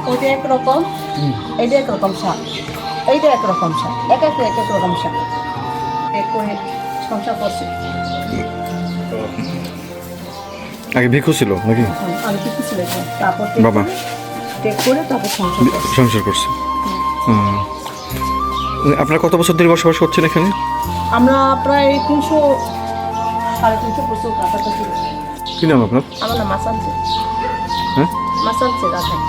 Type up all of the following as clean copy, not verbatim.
ওইটা একরকম, এইটা একরকম শাক, এইটা একরকম শাক, এক এক রকম শাক এক করে সংসার করছি। আগে ভিক্ষু ছিল নাকি? আমি কিছু ছিল, তারপর বাবা টেক করে তারপর সংসার করছি। সংসার করছে। আপনারা কত বছর ধরে বসবাস করছেন এখানে? আমরা প্রায় 300-350 বছর কাছাকাছি। কি নাম আপনার? আমার নাম মাসানছে। হ্যাঁ, মাসানছে রাখাই।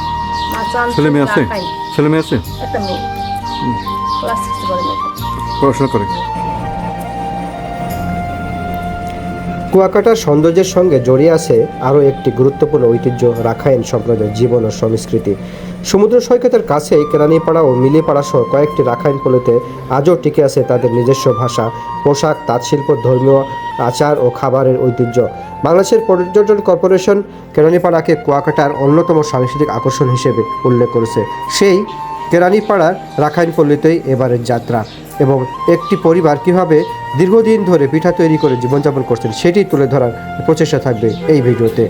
মাসানছে ছেলে মেয়ে আছে? রাখাই। ছেলে মেয়ে আছে? একটা মেয়ে ক্লাস 6 পড়ে মেয়ে। পড়াশোনা করে। কুয়াকাটার সৌন্দর্যের সঙ্গে জড়িয়ে আছে আরও একটি গুরুত্বপূর্ণ ঐতিহ্য, রাখাইন সম্প্রদায়ের জীবন ও সংস্কৃতি। সমুদ্র সৈকতের কাছেই কেরানীপাড়া ও মিলিপাড়া সহ কয়েকটি রাখাইন পল্লীতে আজও টিকে আছে তাদের নিজস্ব ভাষা, পোশাক, তাঁতশিল্প, ধর্মীয় আচার ও খাবারের ঐতিহ্য। বাংলাদেশের পর্যটন কর্পোরেশন কেরানীপাড়াকে কুয়াকাটার অন্যতম সাংস্কৃতিক আকর্ষণ হিসেবে উল্লেখ করেছে। সেই কেরানীপাড়ার রাখাইন পল্লীতেই এবারের যাত্রা এবং একটি পরিবার কীভাবে দীর্ঘদিন ধরে পিঠা তৈরি করে জীবনযাপন করছেন সেটি তুলে ধরার প্রচেষ্টা থাকবে এই ভিডিওতে।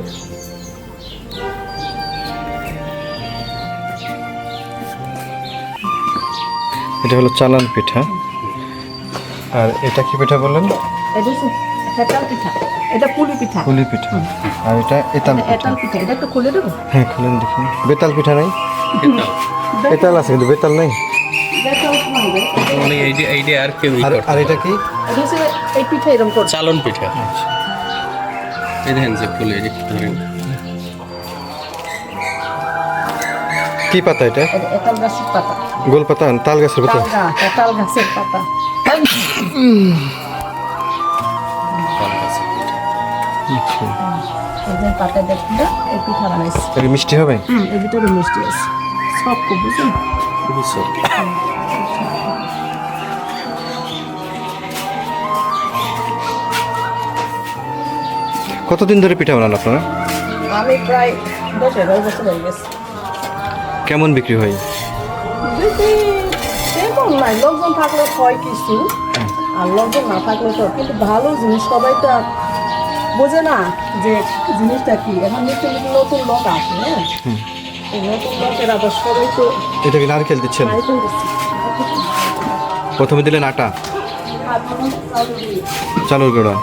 এটা হলো চালান পিঠা। আর এটা কি পিঠা বললেন? এটা হেতাল পিঠা, এটা পুলি পিঠা। পুলি পিঠা। আর এটা এতাল পিঠা। হেতাল পিঠা, এটা একটু খুলে দেবো। হ্যাঁ, খুলেন দেখুন। বেতাল পিঠা নাই? এতাল আছে কিন্তু বেতাল নাই। মানে এইটা আর কেউ আর এটা কি? এটা হচ্ছে এই পিঠা এরকম করছে। চালন পিঠা। এই দেখেন যে ফুলে এই ধরেন কি পাতা এটা? এতাল গাছের পাতা, গোল পাতা, তাল গাছের পাতা। তাল গাছের পাতা। আচ্ছা। এই যে পাতা দেখতে এই পিঠা বানাইছি। এটা মিষ্টি হবে? এর ভিতরে মিষ্টি আছে সব, খুব বুঝুন। খুবই সফট। কতদিন ধরে পিঠা বানান আপনারা? আমি প্রায় 10-11 বছর হয়ে গেছে। কেমন বিক্রি হয়? যদি সেরকম নাই, লোকজন থাকলে হয় কিছু, আর লোকজন না থাকলে তো, কিন্তু ভালো জিনিস সবাই তো আর বোঝে না যে জিনিসটা কি। এখন নতুন নতুন লোক আছে, হ্যাঁ, এই নতুন লোকের আবার সবাই তো এটা কি নারকেল দিচ্ছেন? নারকেল দিচ্ছে। প্রথমে দিলেন আটা, আর মানুষ চাউল দিয়ে। চালের গুঁড়া।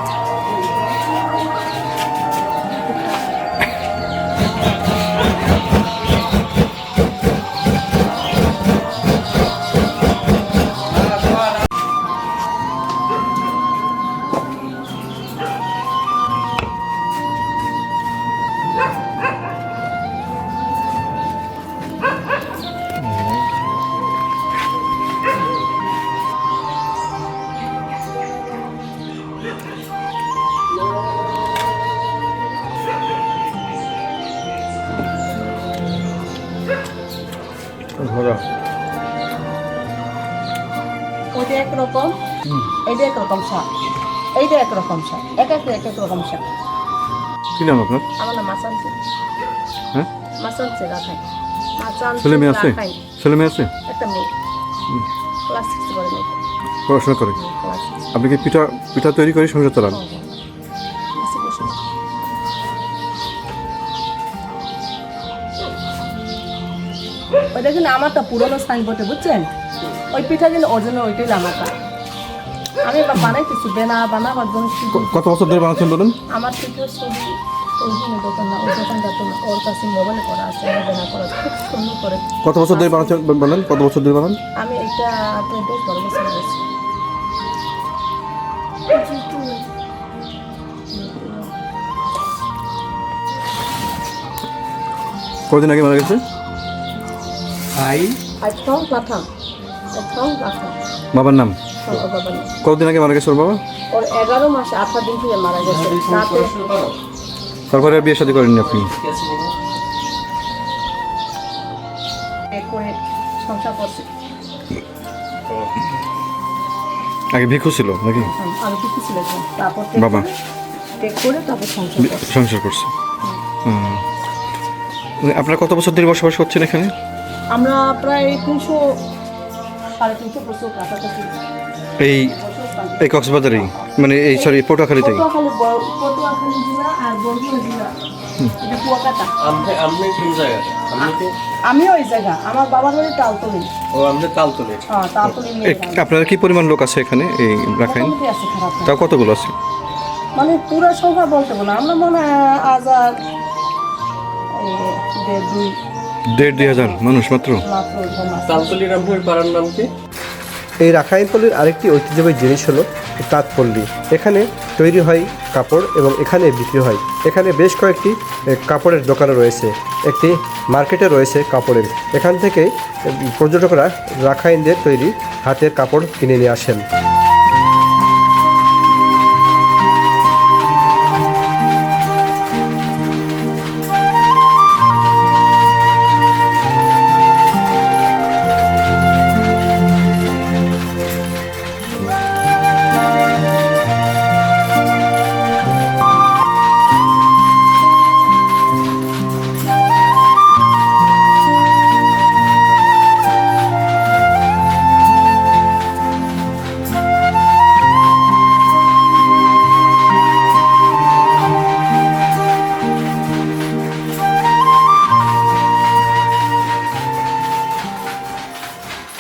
ঘোরা। ওইটা একরকম, এইটা একরকম শাক, এইটা একরকম শাক, এক এক রকম শাক। কি নাম আপনার? আমার নাম মাসানছে। হ্যাঁ, মাসানছে রাখাই। মাসানছে ছেলে মেয়ে আছে? রাখাই। ছেলে মেয়ে আছে? একটা মেয়ে ক্লাস 6 পড়ে মেয়ে। পড়াশোনা করে। ক্লাস 6। আপনি কি পিঠা পিঠা তৈরি করে সংসার চালান? ওইটা কিন্তু আমারটা পুরোনো সাইনবোর্ডে, বুঝছেন? ওই পিঠা কিন্তু অরিজিনাল, ওইটাই আমারটা। আমি এবার বানাইতেছি, বানাবার জন্য কত বছর ধরে বানাচ্ছেন বলুন? আমার থেকে ছবি ওইখানে দোকান না, ওই দোকানটা তো না, ওর কাছে মোবাইলে করা আছে, বানা করা আছে, খুব সুন্দর করে। কত বছর ধরে বানাচ্ছেন বলেন? কত বছর ধরে বানান? আমি এটা তো 10-12 বছর হয়েছে। কতদিন আগে মারা গেছে? একদম প্রথম। বাবার নাম? ওর বাবার নাম। কতদিন আগে মারা গেছে ওর বাবা? ওর 11 মাসে 8 দিন থেকে মারা গেছে। তারপরে আর বিয়ে শাদী করেননি আপনি? করে সংসার করছে। আগে ভিক্ষু ছিল নাকি? আমি কিছু ছিল, তারপর বাবা টেক করে তারপর সংসার করছে। সংসার করছে। আপনারা কত বছর ধরে বসবাস করছেন এখানে? আমরা প্রায় 300-350 বছর কাছাকাছি। এই এই কক্সবাজারেই মানে এই সরি পটুয়াখালীতেই। পটুয়াখালী জেলা আর বরগুনা জেলা। এটা কুয়াকাটা। আপনি কোন জায়গা? আমিও ওই জায়গা, আমার বাবার বাড়ি তালতলি। ও আপনি তালতলে। হ্যাঁ, তালতলি নিয়ে আপনারা কি পরিমাণ লোক আছে এখানে এই রাখাইন? মোটামুটি আছে, খারাপ না। তাও কতগুলো আছে? মানে পুরো সংখ্যা বলতে পারবো না, আমরা মনে হয় 1000 1,500-2,000 মানুষ মাত্র। মাত্র ওরকম আছে। তালতলির আপনার পাড়ার নাম কি? এই রাখাইন পল্লীর আরেকটি ঐতিহ্যবাহী জিনিস হলো তাঁতপল্লী। এখানে তৈরি হয় কাপড় এবং এখানে বিক্রি হয়। এখানে বেশ কয়েকটি কাপড়ের দোকানও রয়েছে, একটি মার্কেটে রয়েছে কাপড়ের। এখান থেকে পর্যটকরা রাখাইনদের তৈরি হাতের কাপড় কিনে নিয়ে আসেন।